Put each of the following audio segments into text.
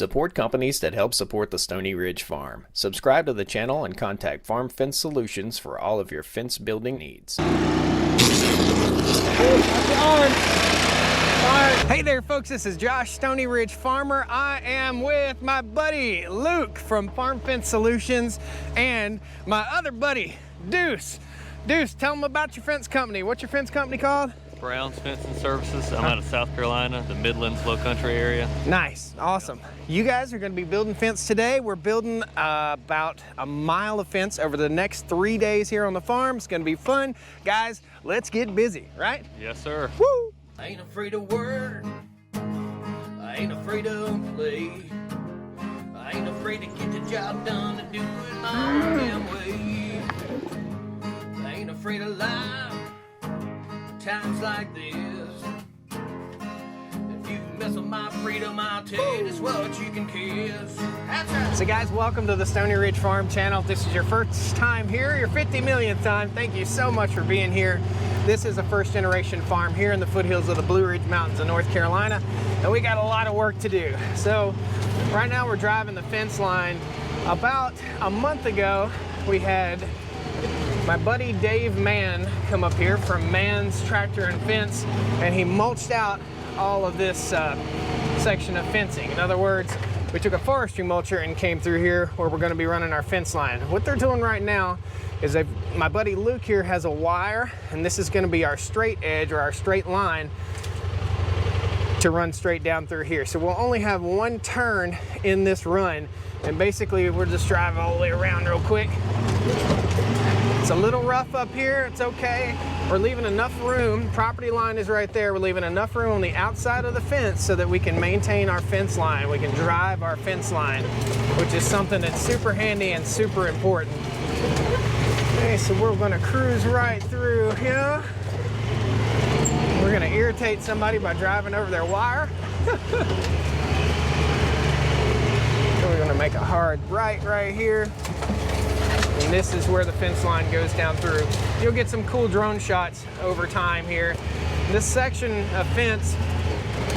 Support companies that help support the Stony Ridge Farm. Subscribe to the channel and contact Farm Fence Solutions for all of your fence building needs. Hey there folks, this is Josh, Stony Ridge Farmer. I am with my buddy Luke from Farm Fence Solutions and my other buddy, Deuce. Deuce, tell them about your fence company. What's your fence company called? Brown's Fencing Services. I'm out of South Carolina, the Midlands Low Country area. Nice, awesome. You guys are going to be building fence today. We're building about a mile of fence over the next 3 days here on the farm. It's going to be fun. Guys, let's get busy, right? Yes, sir. Woo! I ain't afraid of work. I ain't afraid of play. I ain't afraid to get the job done and do it my own damn way. I ain't afraid of life. Times like this, if you mess with my freedom, I'll tell you just what you can kiss. That's right. So guys, welcome to the Stony Ridge Farm channel. If this is your first time here, your 50 millionth time, thank you so much for being here. This is a first generation farm here in the foothills of the Blue Ridge Mountains of North Carolina, and we got a lot of work to do. So right now we're driving the fence line. About a month ago, we had my buddy Dave Mann come up here from Mann's Tractor and Fence, and he mulched out all of this section of fencing. In other words, we took a forestry mulcher and came through here where we're going to be running our fence line. What they're doing right now is my buddy Luke here has a wire, and this is going to be our straight edge or our straight line to run straight down through here. So we'll only have one turn in this run, and basically we'll just drive all the way around real quick. It's a little rough up here, it's okay. We're leaving enough room, property line is right there, we're leaving enough room on the outside of the fence so that we can maintain our fence line. We can drive our fence line, which is something that's super handy and super important. Okay, so we're gonna cruise right through here. We're gonna irritate somebody by driving over their wire. So we're gonna make a hard right here. And this is where the fence line goes down through. You'll get some cool drone shots over time here. This section of fence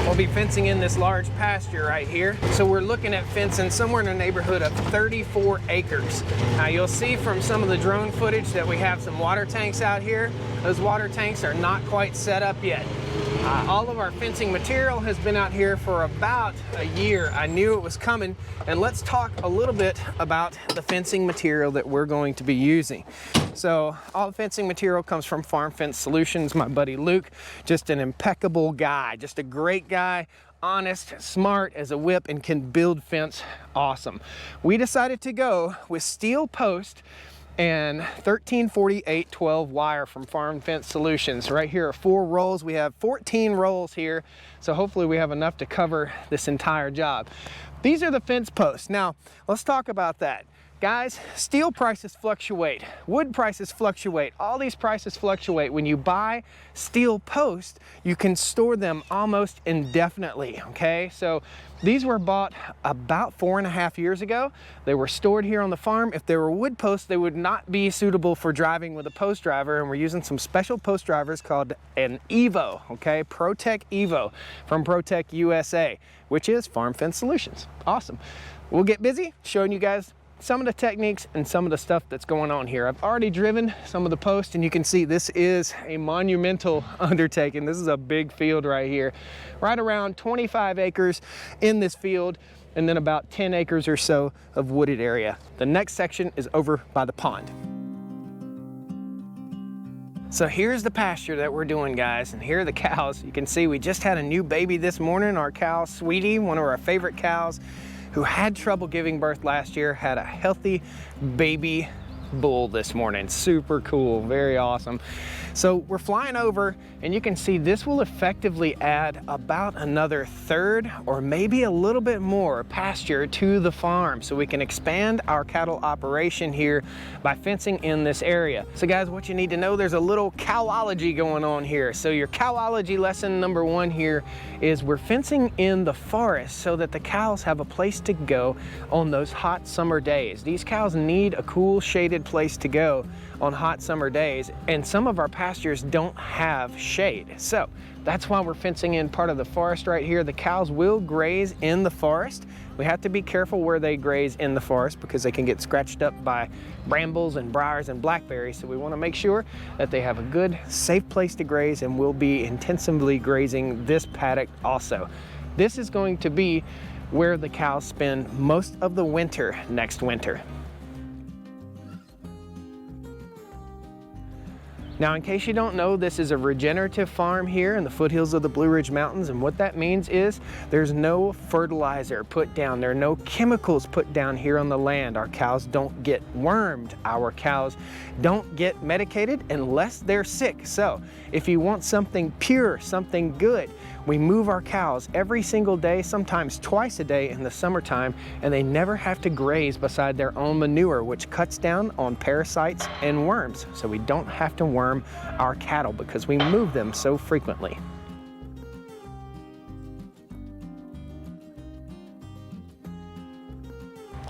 will be fencing in this large pasture right here. So we're looking at fencing somewhere in the neighborhood of 34 acres. Now you'll see from some of the drone footage that we have some water tanks out here. Those water tanks are not quite set up yet. All of our fencing material has been out here for about a year. I knew it was coming, and let's talk a little bit about the fencing material that we're going to be using. So all the fencing material comes from Farm Fence Solutions. My buddy Luke, just an impeccable guy, just a great guy, honest, smart as a whip, and can build fence awesome. We decided to go with steel post and 1348/12 wire from Farm Fence Solutions. Right here are 4 rolls. We have 14 rolls here, so hopefully we have enough to cover this entire job. These are the fence posts. Now, let's talk about that. Guys, steel prices fluctuate, wood prices fluctuate, all these prices fluctuate. When you buy steel posts, you can store them almost indefinitely, okay? So these were bought about 4.5 years ago. They were stored here on the farm. If they were wood posts, they would not be suitable for driving with a post driver, and we're using some special post drivers called an Evo, okay? Pro-Tech Evo from Pro-Tech USA, which is Farm Fence Solutions. Awesome. We'll get busy showing you guys some of the techniques and some of the stuff that's going on here. I've already driven some of the posts, and you can see this is a monumental undertaking. This is a big field right here. Right around 25 acres in this field, and then about 10 acres or so of wooded area. The next section is over by the pond. So here's the pasture that we're doing, guys, and here are the cows. You can see we just had a new baby this morning. Our cow, Sweetie, one of our favorite cows, who had trouble giving birth last year, had a healthy baby bull this morning. Super cool, very awesome. So we're flying over, and you can see this will effectively add about another third or maybe a little bit more pasture to the farm, so we can expand our cattle operation here by fencing in this area. So guys, what you need to know, there's a little cowology going on here. So your cowology lesson number 1 here is we're fencing in the forest so that the cows have a place to go on those hot summer days. These cows need a cool shaded good place to go on hot summer days, and some of our pastures don't have shade. So that's why we're fencing in part of the forest right here. The cows will graze in the forest. We have to be careful where they graze in the forest because they can get scratched up by brambles and briars and blackberries. So we want to make sure that they have a good, safe place to graze, and we'll be intensively grazing this paddock also. This is going to be where the cows spend most of the winter next winter. Now, in case you don't know, this is a regenerative farm here in the foothills of the Blue Ridge Mountains, and what that means is there's no fertilizer put down. There are no chemicals put down here on the land. Our cows don't get wormed. Our cows don't get medicated unless they're sick. So if you want something pure, something good, we move our cows every single day, sometimes twice a day in the summertime, and they never have to graze beside their own manure, which cuts down on parasites and worms. So we don't have to worm our cattle because we move them so frequently.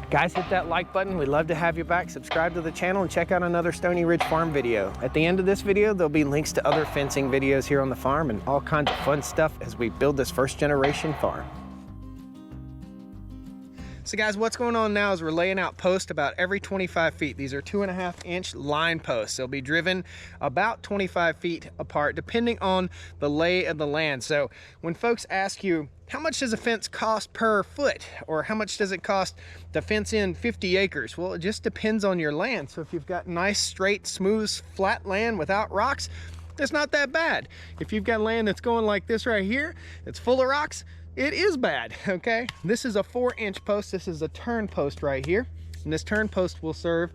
Guys, hit that like button. We'd love to have you back. Subscribe to the channel and check out another Stony Ridge Farm video. At the end of this video, there'll be links to other fencing videos here on the farm and all kinds of fun stuff as we build this first generation farm. So guys, what's going on now is we're laying out posts about every 25 feet. These are 2.5-inch line posts. They'll be driven about 25 feet apart, depending on the lay of the land. So when folks ask you, how much does a fence cost per foot? Or how much does it cost to fence in 50 acres? Well, it just depends on your land. So if you've got nice, straight, smooth, flat land without rocks, it's not that bad. If you've got land that's going like this right here, that's full of rocks, it is bad, okay? This is a 4-inch post. This is a turn post right here. And this turn post will serve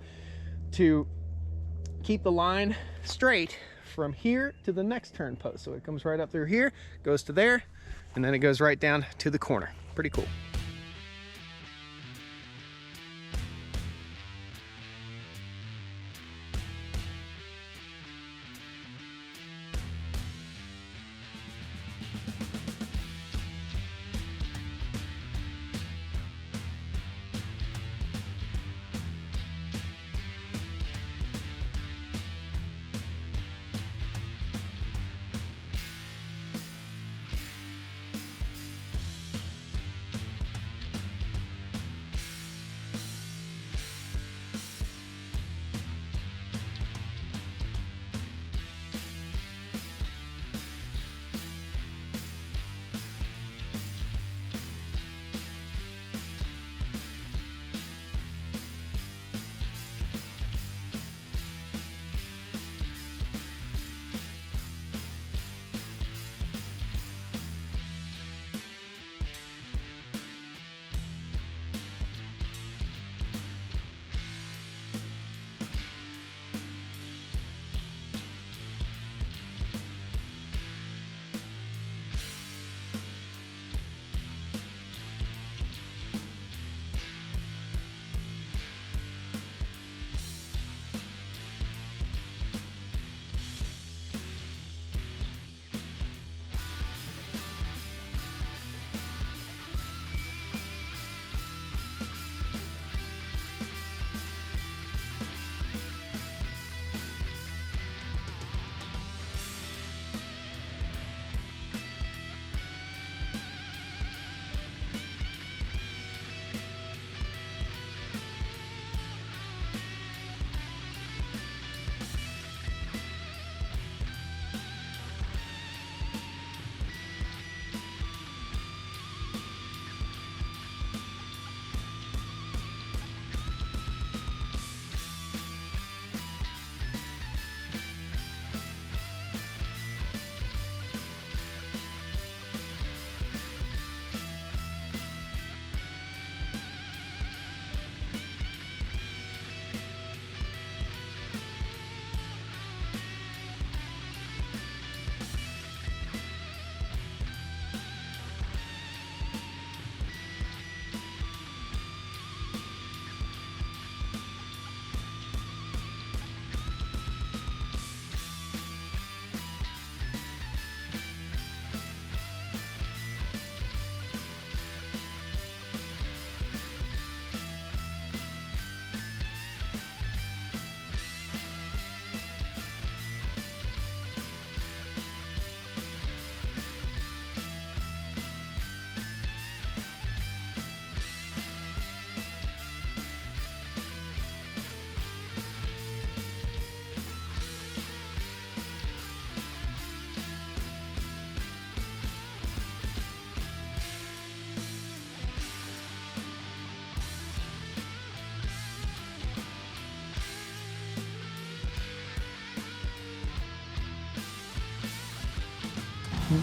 to keep the line straight from here to the next turn post. So it comes right up through here, goes to there, and then it goes right down to the corner. Pretty cool.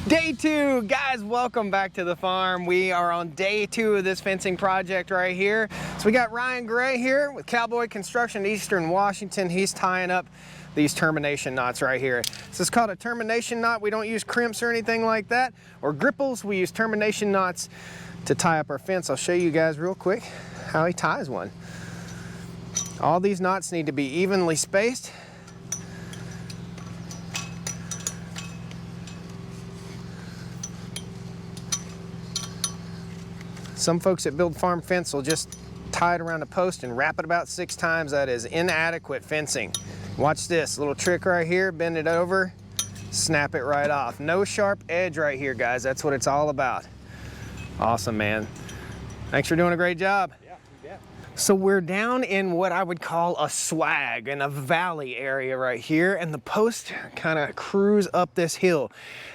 Day 2, guys, welcome back to the farm. We are on day 2 of this fencing project right here. So we got Ryan Gray here with Cowboy Construction, Eastern Washington. He's tying up these termination knots right here. This is called a termination knot. We don't use crimps or anything like that, or gripples. We use termination knots to tie up our fence. I'll show you guys real quick how he ties one. All these knots need to be evenly spaced. Some folks that build farm fence will just tie it around a post and wrap it about 6 times. That is inadequate fencing. Watch this little trick right here, bend it over, snap it right off. No sharp edge right here, guys. That's what it's all about. Awesome, man. Thanks for doing a great job. Yeah. So we're down in what I would call a swag, in a valley area right here, and the post kind of cruise up this hill.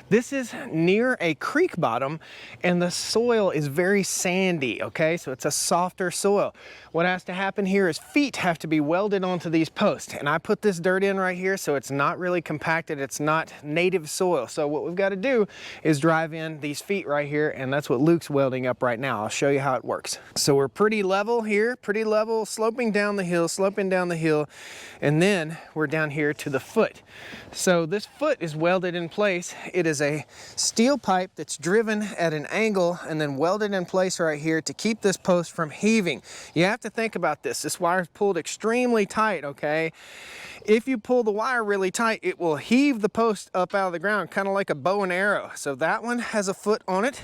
This is near a creek bottom, and the soil is very sandy, okay? So it's a softer soil. What has to happen here is feet have to be welded onto these posts, and I put this dirt in right here so it's not really compacted, it's not native soil. So what we've got to do is drive in these feet right here, and that's what Luke's welding up right now. I'll show you how it works. So we're pretty level here, pretty level, sloping down the hill, and then we're down here to the foot. So this foot is welded in place. It is a steel pipe that's driven at an angle and then welded in place right here to keep this post from heaving. You have to think about this. This wire is pulled extremely tight, okay? If you pull the wire really tight, it will heave the post up out of the ground, kind of like a bow and arrow. So that one has a foot on it.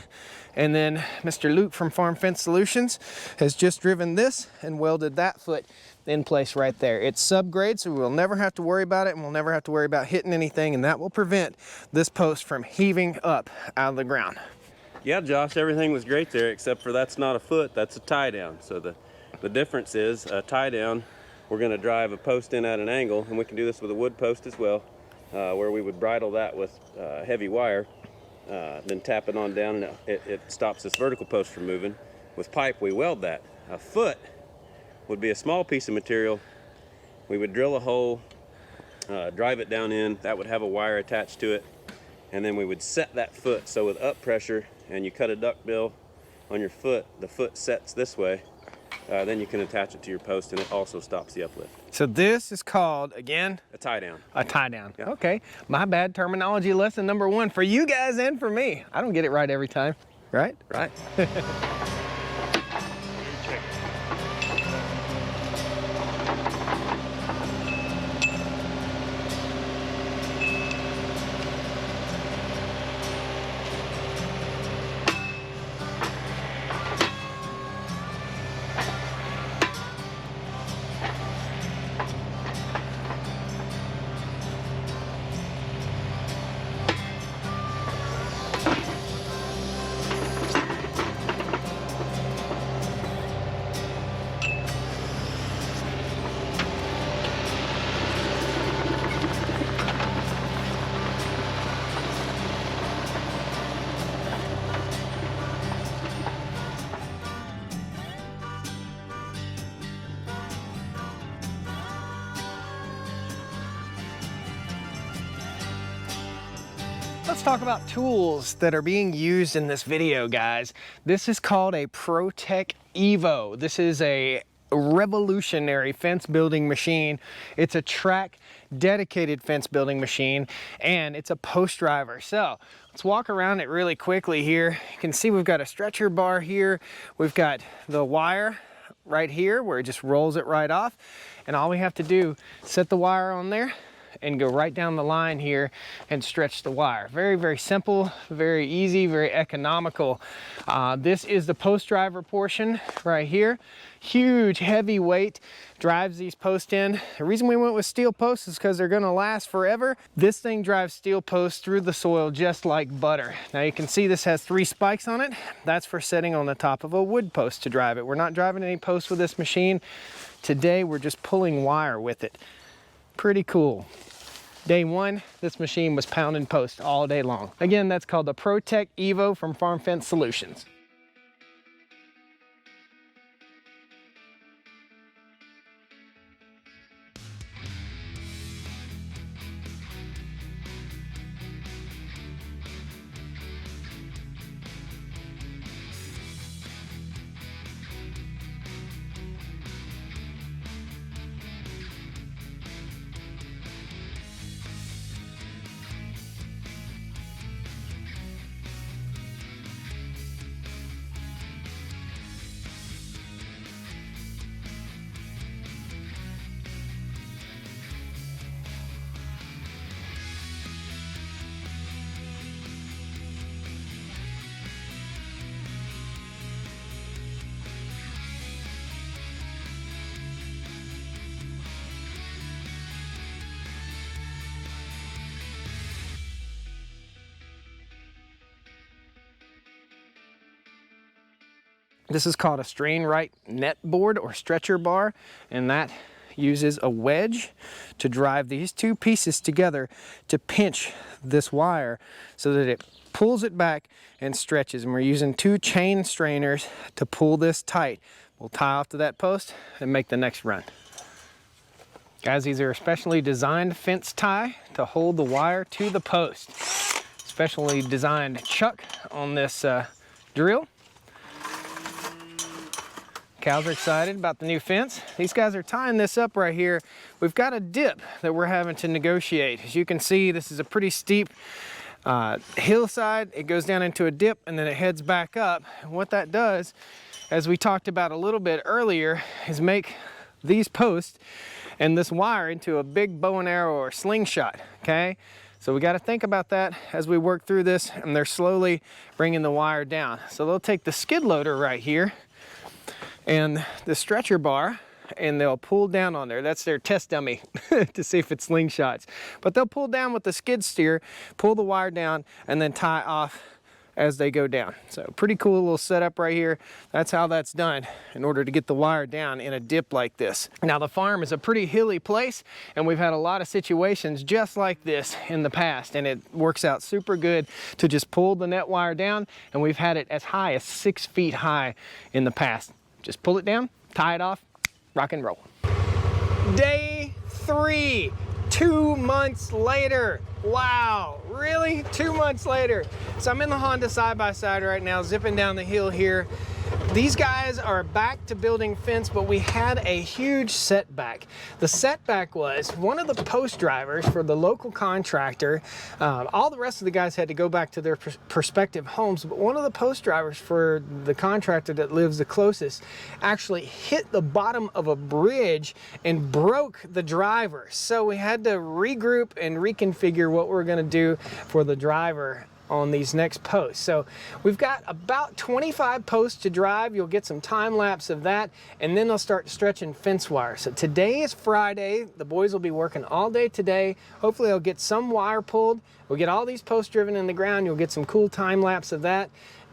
And then Mr. Luke from Farm Fence Solutions has just driven this and welded that foot in place right there. It's subgrade, so we'll never have to worry about it, and we'll never have to worry about hitting anything, and that will prevent this post from heaving up out of the ground. Yeah, Josh, everything was great there, except for that's not a foot, that's a tie down. So the difference is a tie down, we're going to drive a post in at an angle, and we can do this with a wood post as well, where we would bridle that with heavy wire, then tap it on down, and it stops this vertical post from moving. With pipe, we weld that. A foot would be a small piece of material. We would drill a hole, drive it down in, that would have a wire attached to it, and then we would set that foot. So with up pressure, and you cut a duck bill on your foot, the foot sets this way, then you can attach it to your post, and it also stops the uplift. So this is called, again? A tie down. A tie down. Yeah. Okay, my bad. Terminology lesson number 1 for you guys and for me. I don't get it right every time, right? Right. Let's talk about tools that are being used in this video, guys. This is called a Pro-Tech Evo. This is a revolutionary fence building machine. It's a track dedicated fence building machine, and it's a post driver. So let's walk around it really quickly here. You can see we've got a stretcher bar here. We've got the wire right here where it just rolls it right off. And all we have to do is set the wire on there and go right down the line here and stretch the wire. Very, very simple, very easy, very economical. This is the post driver portion right here. Huge, heavy weight drives these posts in. The reason we went with steel posts is because they're gonna last forever. This thing drives steel posts through the soil just like butter. Now you can see this has 3 spikes on it. That's for setting on the top of a wood post to drive it. We're not driving any posts with this machine. Today, we're just pulling wire with it. Pretty cool. Day 1, this machine was pounding post all day long. Again, that's called the Pro-Tech Evo from Farm Fence Solutions. This is called a strain right net board or stretcher bar, and that uses a wedge to drive these two pieces together to pinch this wire so that it pulls it back and stretches. And we're using 2 chain strainers to pull this tight. We'll tie off to that post and make the next run. Guys, these are a specially designed fence tie to hold the wire to the post. Specially designed chuck on this drill. Cows are excited about the new fence. These guys are tying this up right here. We've got a dip that we're having to negotiate. As you can see, this is a pretty steep hillside. It goes down into a dip and then it heads back up. And what that does, as we talked about a little bit earlier, is make these posts and this wire into a big bow and arrow or slingshot, okay? So we got to think about that as we work through this, and they're slowly bringing the wire down. So they'll take the skid loader right here and the stretcher bar, and they'll pull down on there. That's their test dummy to see if it slingshots. But they'll pull down with the skid steer, pull the wire down, and then tie off as they go down. So pretty cool little setup right here. That's how that's done in order to get the wire down in a dip like this. Now the farm is a pretty hilly place, and we've had a lot of situations just like this in the past, and it works out super good to just pull the net wire down, and we've had it as high as 6 feet high in the past. Just pull it down, tie it off, rock and roll. Day 3, 2 months later. Wow, really? 2 months later. So I'm in the Honda side-by-side right now, zipping down the hill here. These guys are back to building fence, but we had a huge setback. The setback was one of the post drivers for the local contractor. All the rest of the guys had to go back to their prospective homes, but one of the post drivers for the contractor that lives the closest actually hit the bottom of a bridge and broke the driver. So we had to regroup and reconfigure what we're gonna do for the driver on these next posts. So we've got about 25 posts to drive. You'll get some time lapse of that, and then they'll start stretching fence wire. So today is Friday. The boys will be working all day today. Hopefully they'll get some wire pulled. We'll get all these posts driven in the ground. You'll get some cool time lapse of that,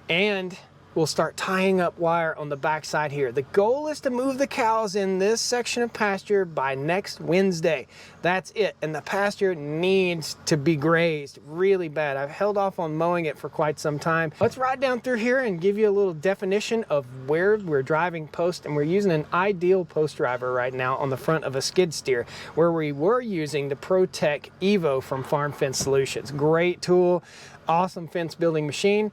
and we'll start tying up wire on the backside here. The goal is to move the cows in this section of pasture by next Wednesday. That's it. And the pasture needs to be grazed really bad. I've held off on mowing it for quite some time. Let's ride down through here and give you a little definition of where we're driving post. And we're using an ideal post driver right now on the front of a skid steer, where we were using the Pro-Tech Evo from Farm Fence Solutions. Great tool, awesome fence building machine.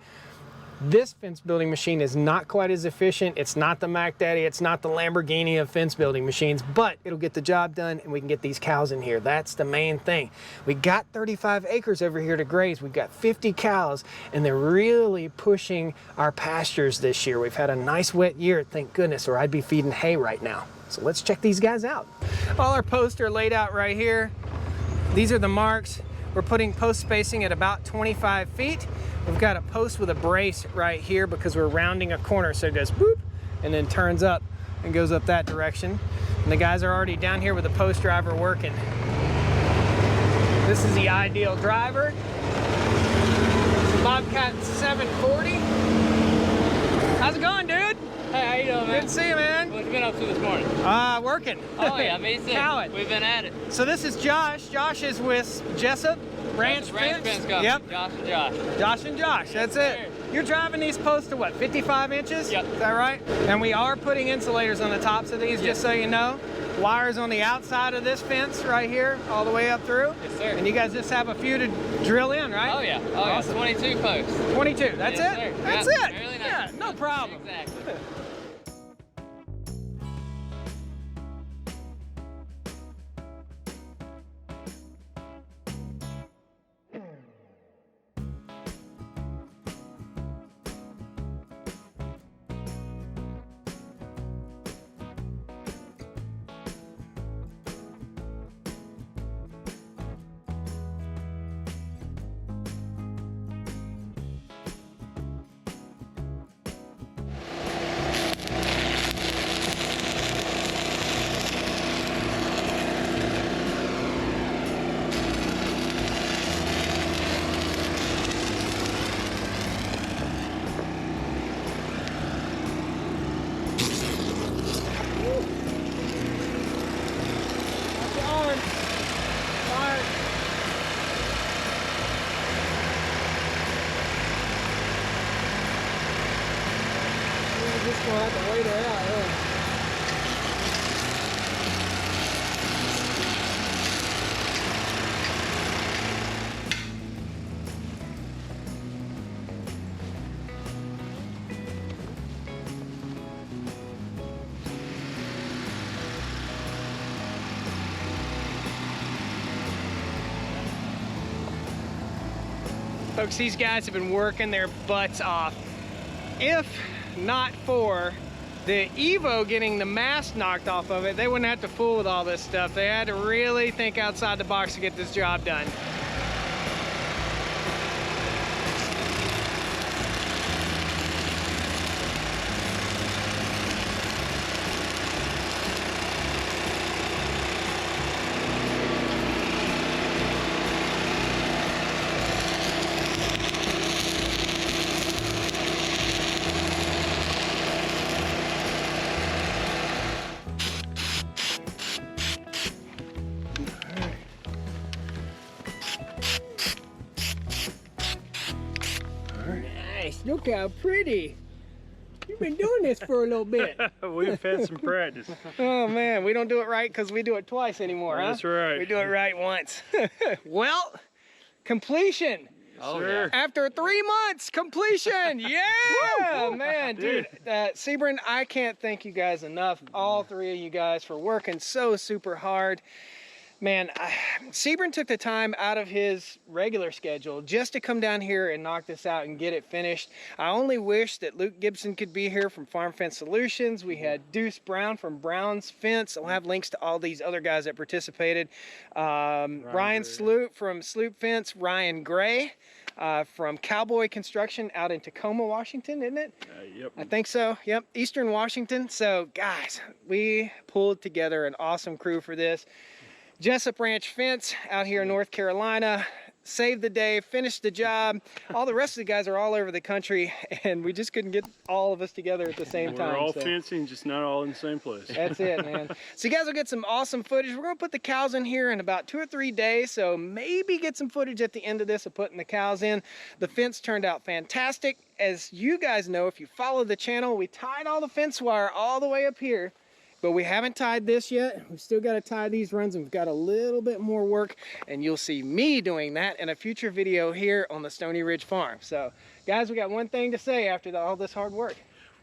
This fence building machine is not quite as efficient. It's not the Mac Daddy, it's not the Lamborghini of fence building machines, but it'll get the job done, and we can get these cows in here. That's the main thing. We got 35 acres over here to graze. We've got 50 cows, and they're really pushing our pastures this year. We've had a nice wet year, thank goodness, or I'd be feeding hay right now. So let's check these guys out. All our posts are laid out right here. These are the marks. We're putting post spacing at about 25 feet. We've got a post with a brace right here because we're rounding a corner, so it goes boop and then turns up and goes up that direction. And the guys are already down here with the post driver working. This is the ideal driver. Bobcat 740. How's it going, dude? Hey, how you doing, man? Good to see you, man. What you been up to this morning? Working. Oh yeah, me too. Cowing. We've been at it. So this is Josh. Josh is with Jessup Ranch Fence. Company. Yep. Josh and Josh. Josh and Josh, that's it. You're driving these posts to what, 55 inches? Yep. Is that right? And we are putting insulators on the tops of these, just so you know. Wires on the outside of this fence right here, all the way up through. Yes, sir. And you guys just have a few to drill in, right? Oh yeah. Oh Awesome. yeah. 22 posts. 22, that's Yes, it? sir. That's Yeah, it? really nice. Yeah, no problem. Exactly. Folks, these guys have been working their butts off. If not for the Evo getting the mast knocked off of it, they wouldn't have to fool with all this stuff. They had to really think outside the box to get this job done. Nice, look how pretty. You've been doing this for a little bit. We've had some practice. Oh man, we don't do it right because we do it twice anymore, huh? That's right. We do it right once. Well, completion. Oh, Sure. yeah. After 3 months, completion. Yeah, man, dude. Sebring, I can't thank you guys enough, all three of you guys, for working so super hard. Man, Sebring took the time out of his regular schedule just to come down here and knock this out and get it finished. I only wish that Luke Gibson could be here from Farm Fence Solutions. We had Deuce Brown from Brown's Fence. I'll have links to all these other guys that participated. Ryan Sloop from Sloop Fence. Ryan Gray from Cowboy Construction out in Tacoma, Washington, isn't it? Yep. I think so. Yep, Eastern Washington. So guys, we pulled together an awesome crew for this. Jessup Ranch Fence out here in North Carolina saved the day, finished the job. All the rest of the guys are all over the country, and we just couldn't get all of us together at the same time. We're all so. fencing, just not all in the same place. That's it, man. So you guys will get some awesome footage. We're gonna put the cows in here in about 2 or 3 days, so maybe get some footage at the end of this of putting the cows in. The fence turned out fantastic. As you guys know, if you follow the channel, we tied all the fence wire all the way up here. But we haven't tied this yet. We've still got to tie these runs, and we've got a little bit more work, and you'll see me doing that in a future video here on the Stony Ridge Farm. So guys, we got one thing to say after all this hard work.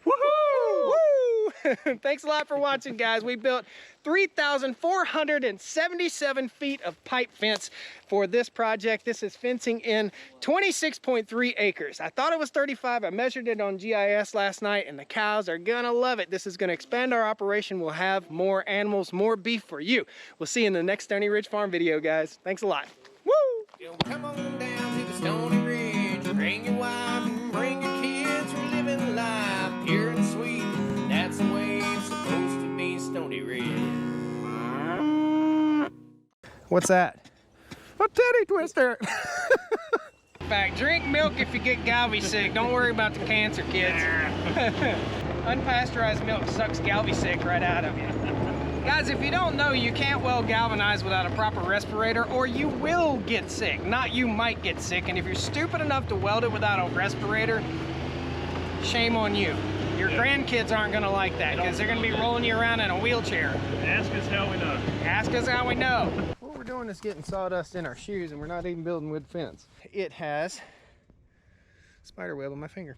Woohoo! Woo! Thanks a lot for watching, guys. We built 3,477 feet of pipe fence for this project. This is fencing in 26.3 acres. I thought it was 35. I measured it on GIS last night, and the cows are gonna love it. This is gonna expand our operation. We'll have more animals, more beef for you. We'll see you in the next Stony Ridge Farm video, guys. Thanks a lot. Woo! Yo, come on down to the Stony Ridge. Bring your wife and bring your kids. We're living life pure and sweet. That's the way it's supposed to be, Stony Ridge. What's that? A titty twister. In fact, drink milk if you get galvy sick. Don't worry about the cancer, kids. Unpasteurized milk sucks galvy sick right out of you. Guys, if you don't know, you can't well galvanize without a proper respirator, or you will get sick. Not you might get sick, and if you're stupid enough to weld it without a respirator, shame on you. Your grandkids aren't gonna like that, because they're gonna be rolling you around in a wheelchair. Ask us how we know. Ask us how we know. What we're doing is getting sawdust in our shoes, and we're not even building wood fence. It has spider web on my finger.